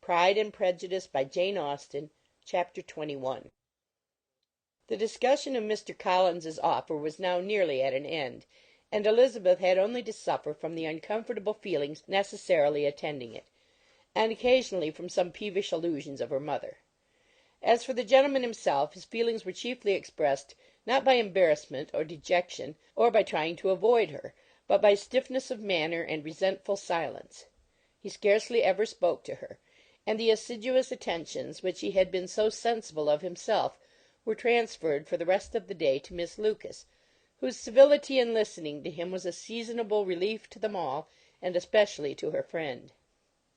Pride and Prejudice, by Jane Austen, Chapter 21. The discussion of Mr. Collins's offer was now nearly at an end, and Elizabeth had only to suffer from the uncomfortable feelings necessarily attending it, and occasionally from some peevish allusions of her mother. As for the gentleman himself, his feelings were chiefly expressed, not by embarrassment or dejection, or by trying to avoid her, but by stiffness of manner and resentful silence. He scarcely ever spoke to her, and the assiduous attentions which he had been so sensible of himself were transferred for the rest of the day to Miss Lucas, whose civility in listening to him was a seasonable relief to them all, and especially to her friend.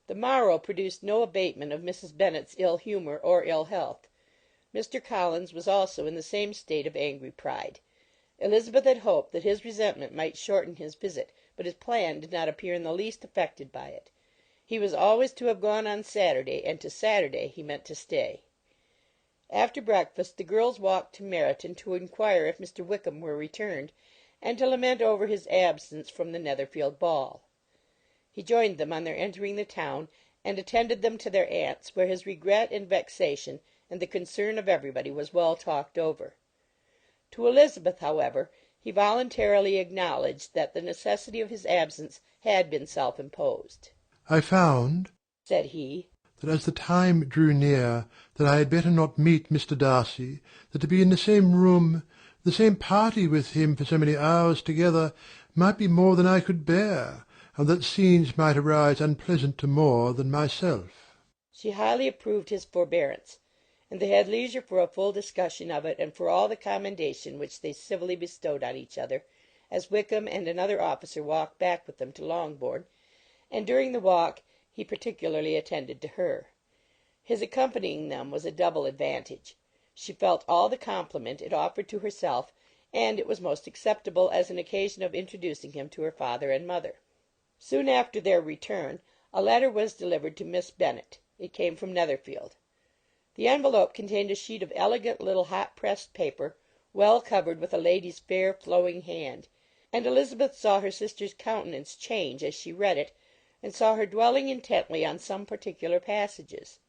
The morrow produced no abatement of Mrs. Bennet's ill humour or ill health. Mr. Collins was also in the same state of angry pride. Elizabeth had hoped that his resentment might shorten his visit, but his plan did not appear in the least affected by it. He was always to have gone on Saturday, and to Saturday he meant to stay. After breakfast the girls walked to Meryton to inquire if Mr. Wickham were returned, and to lament over his absence from the Netherfield ball. He joined them on their entering the town, and attended them to their aunt's, where his regret and vexation, and the concern of everybody, was well talked over. To Elizabeth, however, he voluntarily acknowledged that the necessity of his absence had been self-imposed. "I found," said he, "that as the time drew near that I had better not meet Mr. Darcy, that to be in the same room, the same party with him for so many hours together, might be more than I could bear, and that scenes might arise unpleasant to more than myself." She highly approved his forbearance, and they had leisure for a full discussion of it, and for all the commendation which they civilly bestowed on each other, as Wickham and another officer walked back with them to Longbourn, and during the walk he particularly attended to her. His accompanying them was a double advantage. She felt all the compliment it offered to herself, and it was most acceptable as an occasion of introducing him to her father and mother. Soon after their return a letter was delivered to Miss Bennet. It came from Netherfield. The envelope contained a sheet of elegant little hot-pressed paper, well covered with a lady's fair flowing hand, and Elizabeth saw her sister's countenance change as she read it, and saw her dwelling intently on some particular passages.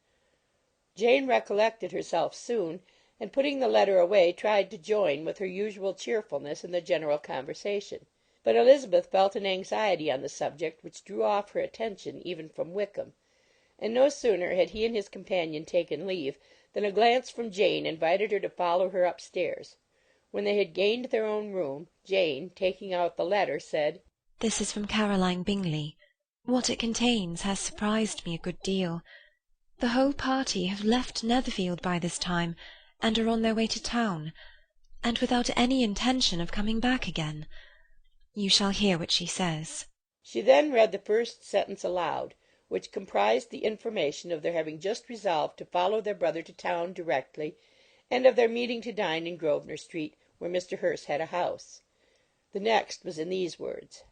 Jane recollected herself soon, and putting the letter away tried to join with her usual cheerfulness in the general conversation. But Elizabeth felt an anxiety on the subject which drew off her attention even from Wickham, and no sooner had he and his companion taken leave than a glance from Jane invited her to follow her upstairs. When they had gained their own room, Jane, taking out the letter, said, "This is from Caroline Bingley. What it contains has surprised me a good deal. The whole party have left Netherfield by this time, and are on their way to town, and without any intention of coming back again. You shall hear what she says." She then read the first sentence aloud, which comprised the information of their having just resolved to follow their brother to town directly, and of their meeting to dine in Grosvenor Street, where Mr. Hurst had a house. The next was in these words: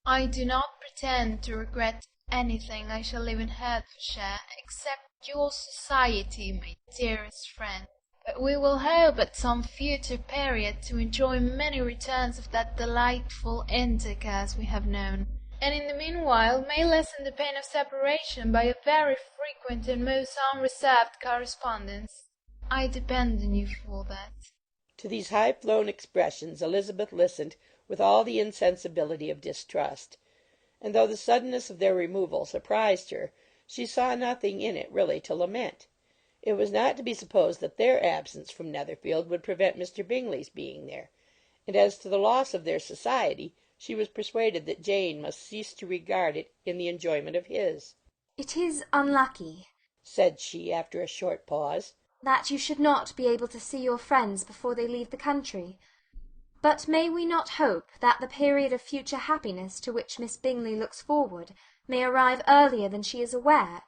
"I do not pretend to regret anything I shall leave in Hertfordshire, except your society, my dearest friend. But we will hope at some future period to enjoy many returns of that delightful intercourse we have known, and in the meanwhile may lessen the pain of separation by a very frequent and most unreserved correspondence. I depend on you for that." To these high-flown expressions Elizabeth listened with all the insensibility of distrust, and though the suddenness of their removal surprised her, she saw nothing in it really to lament. It was not to be supposed that their absence from Netherfield would prevent Mr. Bingley's being there, and as to the loss of their society, she was persuaded that Jane must cease to regard it in the enjoyment of his. "It is unlucky," said she, after a short pause, "that you should not be able to see your friends before they leave the country. But may we not hope that the period of future happiness to which Miss Bingley looks forward may arrive earlier than she is aware,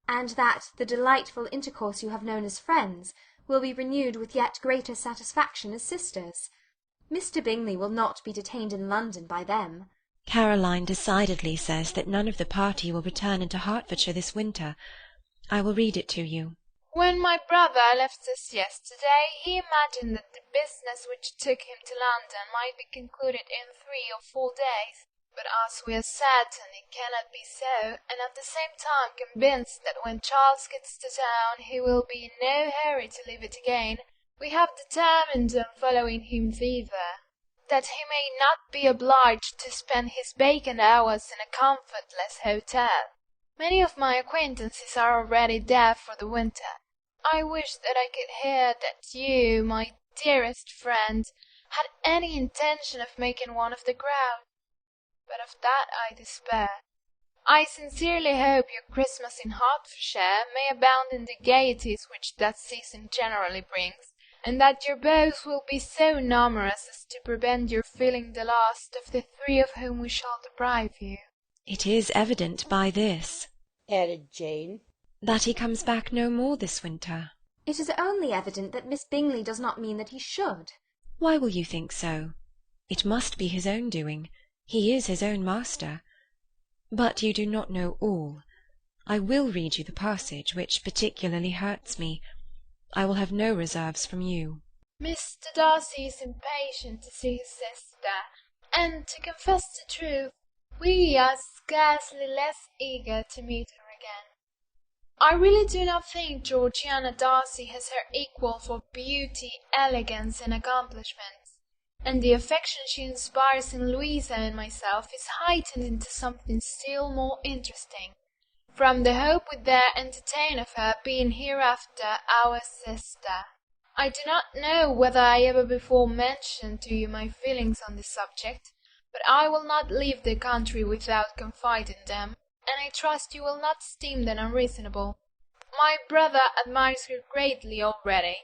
and that the delightful intercourse you have known as friends will be renewed with yet greater satisfaction as sisters? Mr. Bingley will not be detained in London by them." Caroline decidedly says that none of the party will return into Hertfordshire this winter. I will read it to you. When my brother left us yesterday, he imagined that the business which took him to London might be concluded in 3 or 4 days. But as we are certain it cannot be so, and at the same time convinced that when Charles gets to town he will be in no hurry to leave it again, we have determined on following him thither, that he may not be obliged to spend his vacant hours in a comfortless hotel. Many of my acquaintances are already there for the winter. I wish that I could hear that you, my dearest friend, had any intention of making one of the crowd, but of that I despair. I sincerely hope your Christmas in Hertfordshire may abound in the gaieties which that season generally brings, and that your beaux will be so numerous as to prevent your feeling the last of the three of whom we shall deprive you. It is evident by this, added Jane, that he comes back no more this winter. It is only evident that Miss Bingley does not mean that he should. Why will you think so? It must be his own doing. He is his own master. But you do not know all. I will read you the passage which particularly hurts me. I will have no reserves from you. Mr. Darcy is impatient to see his sister, and, to confess the truth, we are scarcely less eager to meet her again. I really do not think Georgiana Darcy has her equal for beauty, elegance, and accomplishments, and the affection she inspires in Louisa and myself is heightened into something still more interesting, from the hope we dare entertain of her being hereafter our sister. I do not know whether I ever before mentioned to you my feelings on this subject, but I will not leave the country without confiding them, and I trust you will not esteem them unreasonable. My brother admires her greatly already.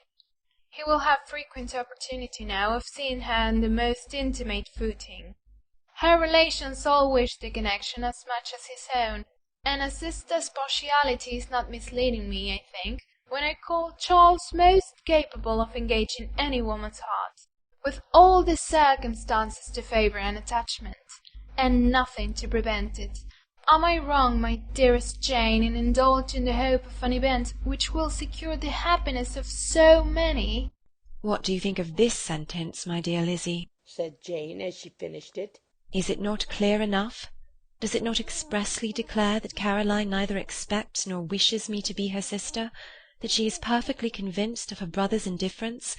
He will have frequent opportunity now of seeing her on the most intimate footing. Her relations all wish the connection as much as his own, and a sister's partiality is not misleading me, I think, when I call Charles most capable of engaging any woman's heart, with all the circumstances to favour an attachment, and nothing to prevent it. Am I wrong, my dearest Jane, in indulging the hope of an event which will secure the happiness of so many? What do you think of this sentence, my dear Lizzie? said Jane as she finished it. Is it not clear enough? Does it not expressly declare that Caroline neither expects nor wishes me to be her sister, that she is perfectly convinced of her brother's indifference,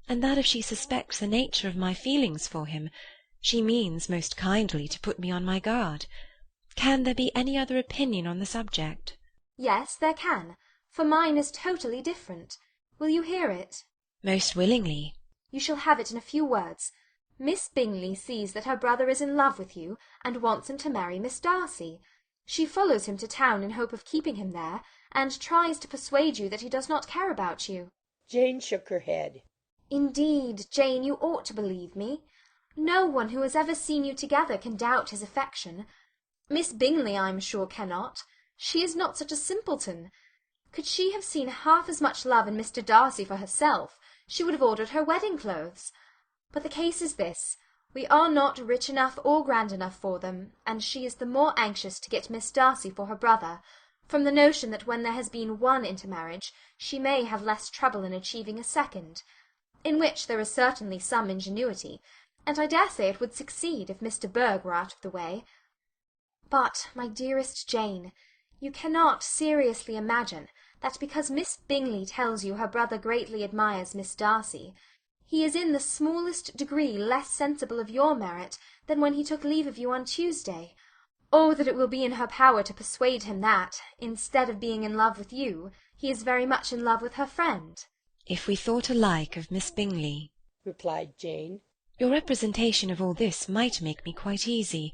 and that if she suspects the nature of my feelings for him, she means most kindly to put me on my guard? Can there be any other opinion on the subject? Yes, there can, for mine is totally different. Will you hear it? Most willingly. You shall have it in a few words. Miss Bingley sees that her brother is in love with you, and wants him to marry Miss Darcy. She follows him to town in hope of keeping him there, and tries to persuade you that he does not care about you. Jane shook her head. Indeed, Jane, you ought to believe me. No one who has ever seen you together can doubt his affection. Miss Bingley, I am sure, cannot. She is not such a simpleton. Could she have seen half as much love in Mr. Darcy for herself, she would have ordered her wedding clothes. But the case is this. We are not rich enough or grand enough for them, and she is the more anxious to get Miss Darcy for her brother, from the notion that when there has been one intermarriage, she may have less trouble in achieving a second, in which there is certainly some ingenuity, and I dare say it would succeed if Mr. Berg were out of the way. But, my dearest Jane, you cannot seriously imagine that because Miss Bingley tells you her brother greatly admires Miss Darcy, he is in the smallest degree less sensible of your merit than when he took leave of you on Tuesday, or that it will be in her power to persuade him that, instead of being in love with you, he is very much in love with her friend. If we thought alike of Miss Bingley, replied Jane, your representation of all this might make me quite easy.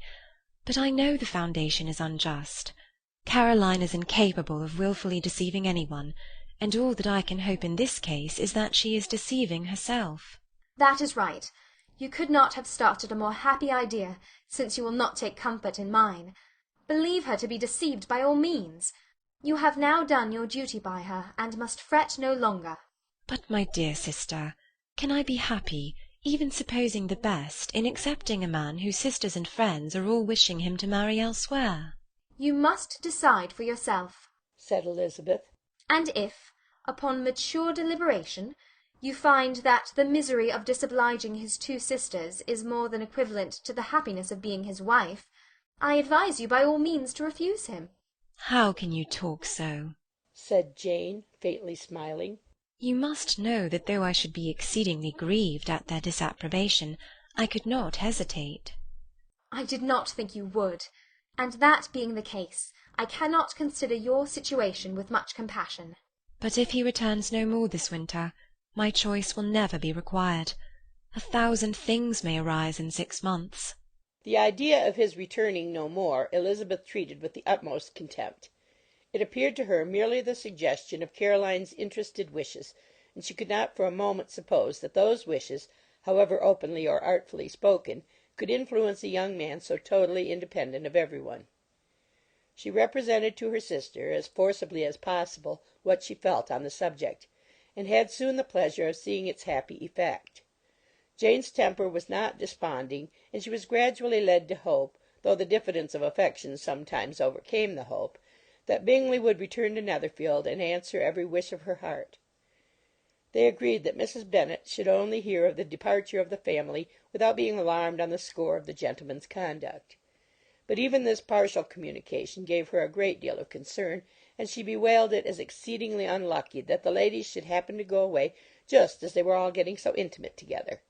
But I know the foundation is unjust. Caroline is incapable of wilfully deceiving anyone, and all that I can hope in this case is that she is deceiving herself. That is right. You could not have started a more happy idea, since you will not take comfort in mine. Believe her to be deceived by all means. You have now done your duty by her, and must fret no longer. But, my dear sister, can I be happy, even supposing the best, in accepting a man whose sisters and friends are all wishing him to marry elsewhere? You must decide for yourself, said Elizabeth. And if, upon mature deliberation, you find that the misery of disobliging his two sisters is more than equivalent to the happiness of being his wife, I advise you by all means to refuse him. How can you talk so? said Jane, faintly smiling. You must know that though I should be exceedingly grieved at their disapprobation, I could not hesitate. I did not think you would, and that being the case, I cannot consider your situation with much compassion. But if he returns no more this winter, my choice will never be required. 1,000 things may arise in 6 months. The idea of his returning no more Elizabeth treated with the utmost contempt. It appeared to her merely the suggestion of Caroline's interested wishes, and she could not for a moment suppose that those wishes, however openly or artfully spoken, could influence a young man so totally independent of every one. She represented to her sister, as forcibly as possible, what she felt on the subject, and had soon the pleasure of seeing its happy effect. Jane's temper was not desponding, and she was gradually led to hope, though the diffidence of affection sometimes overcame the hope, that Bingley would return to Netherfield and answer every wish of her heart. They agreed that Mrs. Bennet should only hear of the departure of the family without being alarmed on the score of the gentleman's conduct. But even this partial communication gave her a great deal of concern, and she bewailed it as exceedingly unlucky that the ladies should happen to go away just as they were all getting so intimate together.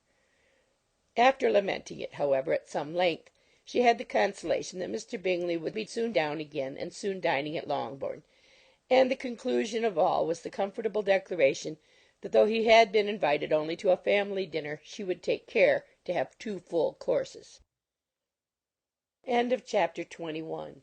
After lamenting it, however, at some length, she had the consolation that Mr. Bingley would be soon down again, and soon dining at Longbourn; and the conclusion of all was the comfortable declaration that though he had been invited only to a family dinner, she would take care to have 2 full courses. Chapter 22.